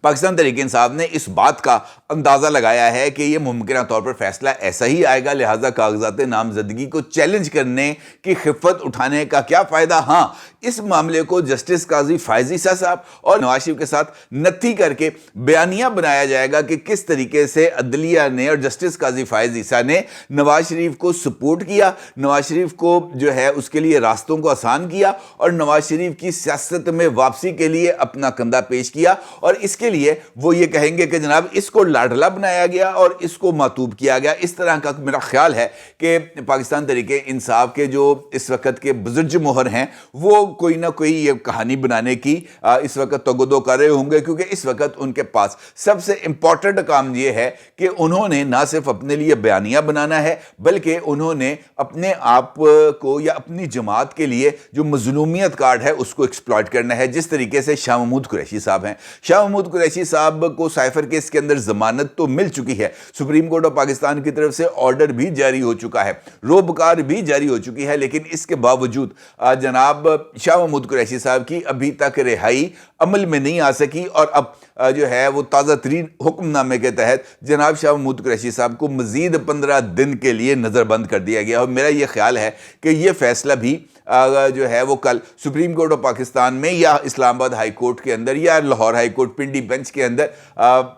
پاکستان تحریک انصاف نے اس بات کا اندازہ لگایا ہے کہ یہ ممکنہ طور پر فیصلہ ایسا ہی آئے گا، لہٰذا کاغذات نامزدگی کو چیلنج کرنے کی خفت اٹھانے کا کیا فائدہ؟ ہاں، اس معاملے کو جسٹس قاضی فائز عیسیٰ صاحب اور نواز شریف کے ساتھ نتھی کر کے بیانیہ بنایا جائے گا کہ کس طریقے سے عدلیہ نے اور جسٹس قاضی فائز عیسیٰ نے نواز شریف کو سپورٹ کیا، نواز شریف کو جو ہے اس کے لیے راستوں کو آسان کیا اور نواز شریف کی سیاست میں واپسی کے لیے اپنا کندھا پیش کیا، اور اس کے لیے وہ یہ کہیں گے کہ جناب اس کو لاڈلا بنایا گیا اور اس کو ماتوب کیا گیا۔ اس طرح کا میرا خیال ہے کہ پاکستان تحریک انصاف کے جو اس وقت کے بزرگ مہر ہیں وہ کوئی نہ کوئی یہ کہانی بنانے کی اس وقت تگدو کر رہے ہوں گے، کیونکہ اس وقت ان کے پاس سب سے امپورٹنٹ کام یہ ہے کہ انہوں نے نہ صرف اپنے لیے بیانیہ بنانا ہے بلکہ انہوں نے اپنے آپ کو یا اپنی جماعت کے لیے جو مظلومیت کارڈ ہے اس کو ایکسپلائٹ کرنا ہے، جس طریقے سے شاہ محمود قریشی صاحب ہیں۔ شاہ محمود قریشی صاحب کو سائفر کیس کے اندر ضمانت تو مل چکی ہے، سپریم کورٹ آف پاکستان کی طرف سے آرڈر بھی جاری ہو چکا ہے، روبکار بھی جاری ہو چکی ہے، لیکن اس کے باوجود جناب شاہ محمود قریشی صاحب کی ابھی تک رہائی عمل میں نہیں آ سکی، اور اب جو ہے وہ تازہ ترین حکم نامے کے تحت جناب شاہ محمود قریشی صاحب کو مزید 15 دن کے لیے نظر بند کر دیا گیا، اور میرا یہ خیال ہے کہ یہ فیصلہ بھی جو ہے وہ کل سپریم کورٹ آف پاکستان میں یا اسلام آباد ہائی کورٹ کے اندر یا Lahore high court Pindi bench کے اندر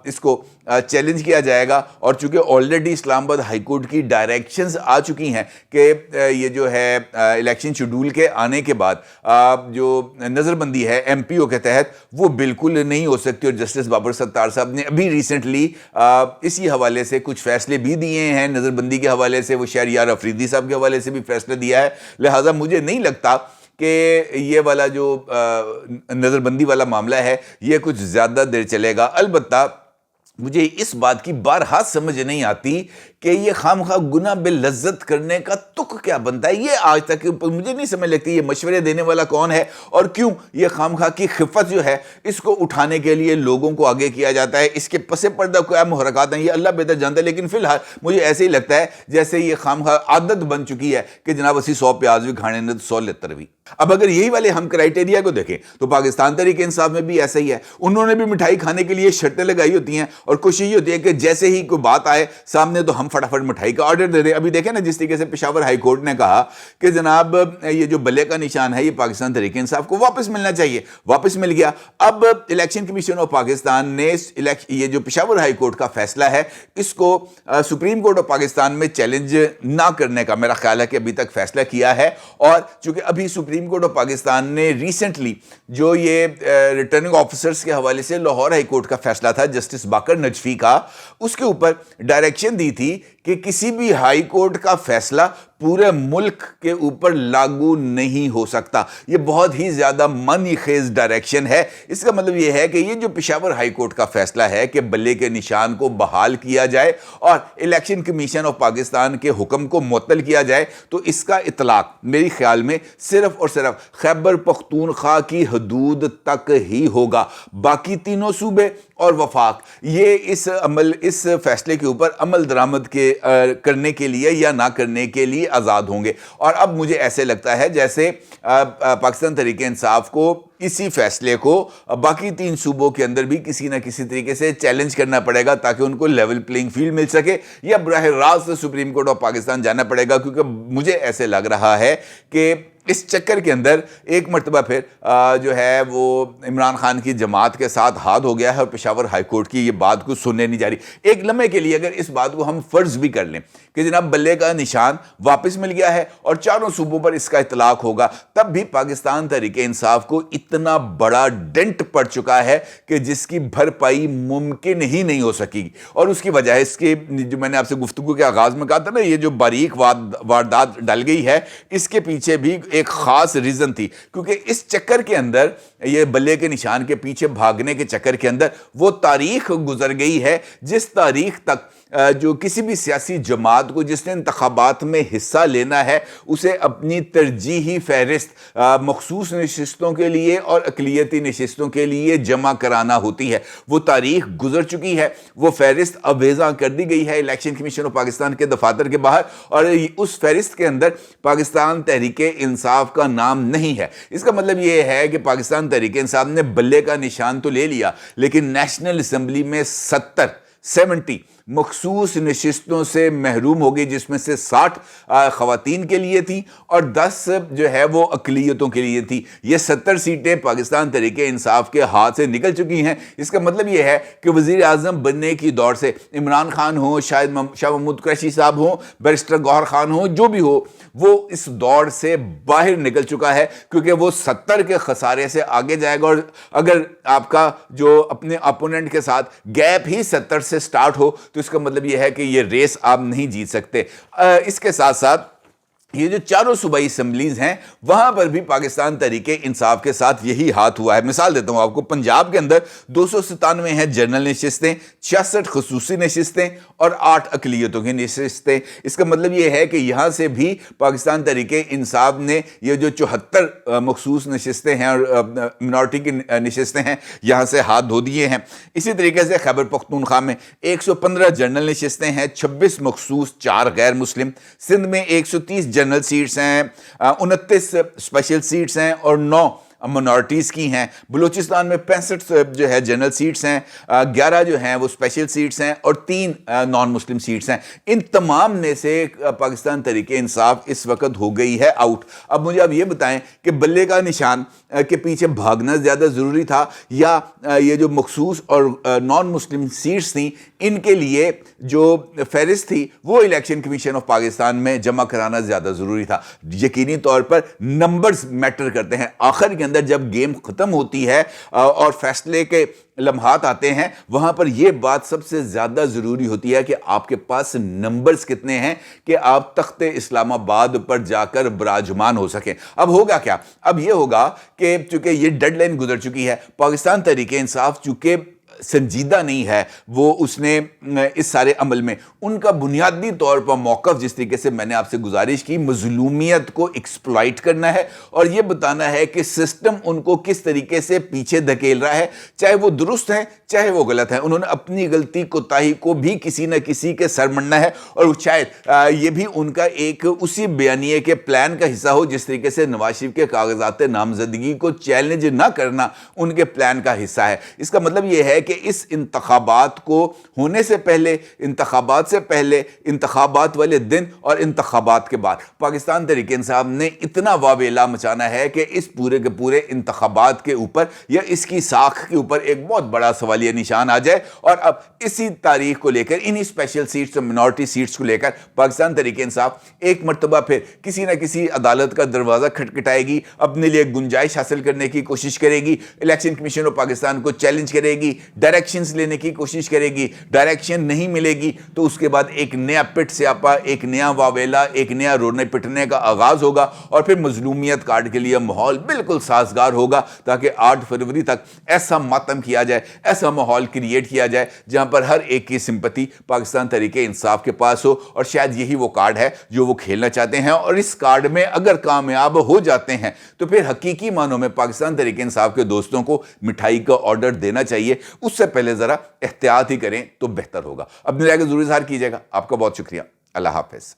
اس کو چیلنج کیا جائے گا، اور چونکہ آلریڈی اسلام آباد ہائی کورٹ کی ڈائریکشنز آ چکی ہیں کہ یہ جو ہے الیکشن شیڈول کے آنے کے بعد جو نظر بندی ہے ایم پی او کے تحت وہ بالکل نہیں ہو سکتی، اور جسٹس بابر ستار صاحب نے ابھی ریسنٹلی اسی حوالے سے کچھ فیصلے بھی دیے ہیں، نظر بندی کے حوالے سے وہ شہریار افریدی صاحب کے حوالے سے بھی فیصلہ دیا ہے، لہٰذا مجھے نہیں لگتا کہ یہ والا جو نظر بندی والا معاملہ ہے یہ کچھ زیادہ دیر چلے گا۔ البتہ مجھے اس بات کی بارہا سمجھ نہیں آتی کہ یہ خام خواہ گناہ باللذت کرنے کا تک کیا بنتا ہے، یہ آج تک مجھے نہیں سمجھ لگتی یہ مشورے دینے والا کون ہے، اور کیوں یہ خام خواہ کی خفت جو ہے اس کو اٹھانے کے لیے لوگوں کو آگے کیا جاتا ہے، اس کے پس پردہ کیا محرکات ہیں یہ اللہ بہتر جانتا ہے، لیکن فی الحال مجھے ایسے ہی لگتا ہے جیسے یہ خام خواہ عادت بن چکی ہے کہ جناب اسی 100 پیاز بھی کھانے نے 100 لتر بھی۔ اب اگر یہی والے ہم کرائٹیریا کو دیکھیں تو پاکستان تحریک انصاف میں بھی ایسا ہی ہے، انہوں نے بھی مٹھائی کھانے کے لیے شرطیں لگائی ہوتی ہیں، اور کوشش یہ ہوتی ہے کہ جیسے ہی کوئی بات آئے سامنے تو ہم فٹافٹ مٹھائی کا آرڈر دے دیں۔ ابھی دیکھیں نا جس طریقے سے پشاور ہائی کورٹ نے کہا کہ جناب یہ جو بلے کا نشان ہے یہ پاکستان تحریک انصاف کو واپس ملنا چاہیے، واپس مل گیا۔ اب الیکشن کمیشن آف پاکستان نے یہ جو پشاور ہائی کورٹ کا فیصلہ ہے اس کو سپریم کورٹ آف پاکستان میں چیلنج نہ کرنے کا میرا خیال ہے کہ ابھی تک فیصلہ کیا ہے، اور چونکہ ابھی سپریم کورٹ آف پاکستان نے ریسنٹلی جو یہ ریٹرننگ آفیسرز کے حوالے سے لاہور ہائی کورٹ کا فیصلہ تھا جسٹس باقر نجفی کا، اس کے اوپر ڈائریکشن دی تھی کہ کسی بھی ہائی کورٹ کا فیصلہ پورے ملک کے اوپر لاگو نہیں ہو سکتا۔ یہ بہت ہی زیادہ منی خیز ڈائریکشن ہے۔ اس کا مطلب یہ ہے کہ یہ جو پشاور ہائی کورٹ کا فیصلہ ہے کہ بلے کے نشان کو بحال کیا جائے اور الیکشن کمیشن آف پاکستان کے حکم کو معطل کیا جائے، تو اس کا اطلاق میری خیال میں صرف اور صرف خیبر پختونخوا کی حدود تک ہی ہوگا۔ باقی تینوں صوبے اور وفاق یہ اس فیصلے کے اوپر عمل درآمد کرنے کے لیے یا نہ کرنے کے لیے آزاد ہوں گے۔ اور اب مجھے ایسے لگتا ہے جیسے پاکستان تحریک انصاف کو اسی فیصلے کو باقی 3 صوبوں کے اندر بھی کسی نہ کسی طریقے سے چیلنج کرنا پڑے گا تاکہ ان کو لیول پلینگ فیلڈ مل سکے، یا براہ راست سپریم کورٹ آف پاکستان جانا پڑے گا، کیونکہ مجھے ایسے لگ رہا ہے کہ اس چکر کے اندر ایک مرتبہ پھر جو ہے وہ عمران خان کی جماعت کے ساتھ ہاتھ ہو گیا ہے، اور پشاور ہائی کورٹ کی یہ بات کو سننے نہیں جا رہی۔ ایک لمحے کے لیے اگر اس بات کو ہم فرض بھی کر لیں کہ جناب بلے کا نشان واپس مل گیا ہے اور 4 صوبوں پر اس کا اطلاق ہوگا، تب بھی پاکستان تحریک انصاف کو اتنا بڑا ڈنٹ پڑ چکا ہے کہ جس کی بھرپائی ممکن ہی نہیں ہو سکے گی، اور اس کی وجہ اس کے جو میں نے آپ سے گفتگو کے آغاز میں کہا تھا نا، یہ جو باریک واردات ڈل گئی ہے اس کے پیچھے بھی ایک خاص ریزن تھی، کیونکہ اس چکر کے اندر یہ بلے کے نشان کے پیچھے بھاگنے کے چکر کے اندر وہ تاریخ گزر گئی ہے جس تاریخ تک جو کسی بھی سیاسی جماعت کو جس نے انتخابات میں حصہ لینا ہے اسے اپنی ترجیحی فہرست مخصوص نشستوں کے لیے اور اقلیتی نشستوں کے لیے جمع کرانا ہوتی ہے. وہ تاریخ گزر چکی ہے, وہ فہرست اویزاں کر دی گئی ہے الیکشن کمیشن آف پاکستان کے دفاتر کے باہر, اور اس فہرست کے اندر پاکستان تحریک انصاف کا نام نہیں ہے. اس کا مطلب یہ ہے کہ پاکستان تحریک انصاف نے بلے کا نشان تو لے لیا, لیکن نیشنل اسمبلی میں 70 مخصوص نشستوں سے محروم ہو گئی, جس میں سے 60 خواتین کے لیے تھی اور 10 جو ہے وہ اقلیتوں کے لیے تھی. یہ 70 سیٹیں پاکستان تحریک انصاف کے ہاتھ سے نکل چکی ہیں. اس کا مطلب یہ ہے کہ وزیر اعظم بننے کی دوڑ سے عمران خان ہو, شاید شاہ محمود قریشی صاحب ہوں, بیرسٹر گوہر خان ہو, جو بھی ہو, وہ اس دوڑ سے باہر نکل چکا ہے, کیونکہ وہ 70 کے خسارے سے آگے جائے گا. اور اگر آپ کا جو اپنے اپوننٹ کے ساتھ گیپ ہی 70 سے سٹارٹ ہو تو اس کا مطلب یہ ہے کہ یہ ریس آپ نہیں جیت سکتے. اس کے ساتھ ساتھ یہ جو چاروں صوبائی اسمبلیز ہیں وہاں پر بھی پاکستان تحریک انصاف کے ساتھ یہی ہاتھ ہوا ہے. مثال دیتا ہوں آپ کو, پنجاب کے اندر 297 ہیں جنرل نشستیں, 66 خصوصی نشستیں اور 8 اقلیتوں کی نشستیں. اس کا مطلب یہ ہے کہ یہاں سے بھی پاکستان تحریک انصاف نے یہ جو 74 مخصوص نشستیں ہیں اور منارٹی کی نشستیں ہیں یہاں سے ہاتھ دھو دیے ہیں. اسی طریقے سے خیبر پختونخوا میں 115 جنرل نشستیں ہیں, 26 مخصوص, 4 غیر مسلم. سندھ میں 130 جنرل سیٹس ہیں, 29 اسپیشل سیٹس ہیں اور 9 منارٹیز کی ہیں. بلوچستان میں 65 جو ہے جنرل سیٹس ہیں, 11 جو ہیں وہ اسپیشل سیٹس ہیں اور 3 نان مسلم سیٹس ہیں. ان تمام میں سے پاکستان تحریک انصاف اس وقت ہو گئی ہے آؤٹ. اب مجھے آپ یہ بتائیں کہ بلے کا نشان کے پیچھے بھاگنا زیادہ ضروری تھا یا یہ جو مخصوص اور نان مسلم سیٹس تھیں ان کے لیے جو فہرست تھی وہ الیکشن کمیشن آف پاکستان میں جمع کرانا زیادہ ضروری تھا. یقینی طور پر نمبرز میٹر کرتے ہیں. آخر کے اندر جب گیم ختم ہوتی ہے اور فیصلے کے لمحات آتے ہیں وہاں پر یہ بات سب سے زیادہ ضروری ہوتی ہے کہ آپ کے پاس نمبرز کتنے ہیں کہ آپ تخت اسلام آباد پر جا کر براجمان ہو سکیں. اب ہوگا کیا؟ اب یہ ہوگا کہ چونکہ یہ ڈیڈ لائن گزر چکی ہے, پاکستان تحریک انصاف چونکہ سنجیدہ نہیں ہے وہ اس نے اس سارے عمل میں ان کا بنیادی طور پر موقف جس طریقے سے میں نے آپ سے گزارش کی مظلومیت کو ایکسپلائٹ کرنا ہے اور یہ بتانا ہے کہ سسٹم ان کو کس طریقے سے پیچھے دھکیل رہا ہے, چاہے وہ درست ہیں چاہے وہ غلط ہیں. انہوں نے اپنی غلطی کوتاہی کو بھی کسی نہ کسی کے سر مڑنا ہے اور شاید یہ بھی ان کا ایک اسی بیانیے کے پلان کا حصہ ہو جس طریقے سے نواز شریف کے کاغذات نامزدگی کو چیلنج نہ کرنا ان کے پلان کا حصہ ہے. اس کا مطلب یہ ہے کہ اس انتخابات کو ہونے سے پہلے, انتخابات سے پہلے, انتخابات والے دن اور انتخابات کے بعد پاکستان تحریک انصاف نے اتنا واویلا مچانا ہے کہ اس پورے کے پورے انتخابات کے اوپر یا اس کی ساکھ کے اوپر ایک بہت بڑا سوالیہ نشان آ جائے. اور اب اسی تاریخ کو لے کر, انہی اسپیشل سیٹس اور منارٹی سیٹس کو لے کر پاکستان تحریک انصاف ایک مرتبہ پھر کسی نہ کسی عدالت کا دروازہ کھٹکھٹائے گی, اپنے لیے گنجائش حاصل کرنے کی کوشش کرے گی, الیکشن کمیشن آف پاکستان کو چیلنج کرے گی, ڈائریکشنز لینے کی کوشش کرے گی. ڈائریکشن نہیں ملے گی تو اس کے بعد ایک نیا پٹ سیاپا, ایک نیا واویلا, ایک نیا رونے پٹنے کا آغاز ہوگا اور پھر مظلومیت کارڈ کے لیے ماحول بالکل سازگار ہوگا تاکہ 8 فروری تک ایسا ماتم کیا جائے, ایسا ماحول کریٹ کیا جائے جہاں پر ہر ایک کی سمپتی پاکستان تحریک انصاف کے پاس ہو. اور شاید یہی وہ کارڈ ہے جو وہ کھیلنا چاہتے ہیں اور اس کارڈ میں اگر کامیاب ہو جاتے ہیں تو پھر حقیقی معنوں میں پاکستان تحریک انصاف کے دوستوں کو مٹھائی کا آرڈر دینا چاہیے. اس سے پہلے ذرا احتیاط ہی کریں تو بہتر ہوگا. اپنی رائے کا ضرور اظہار کیجیے گا. آپ کا بہت شکریہ. اللہ حافظ.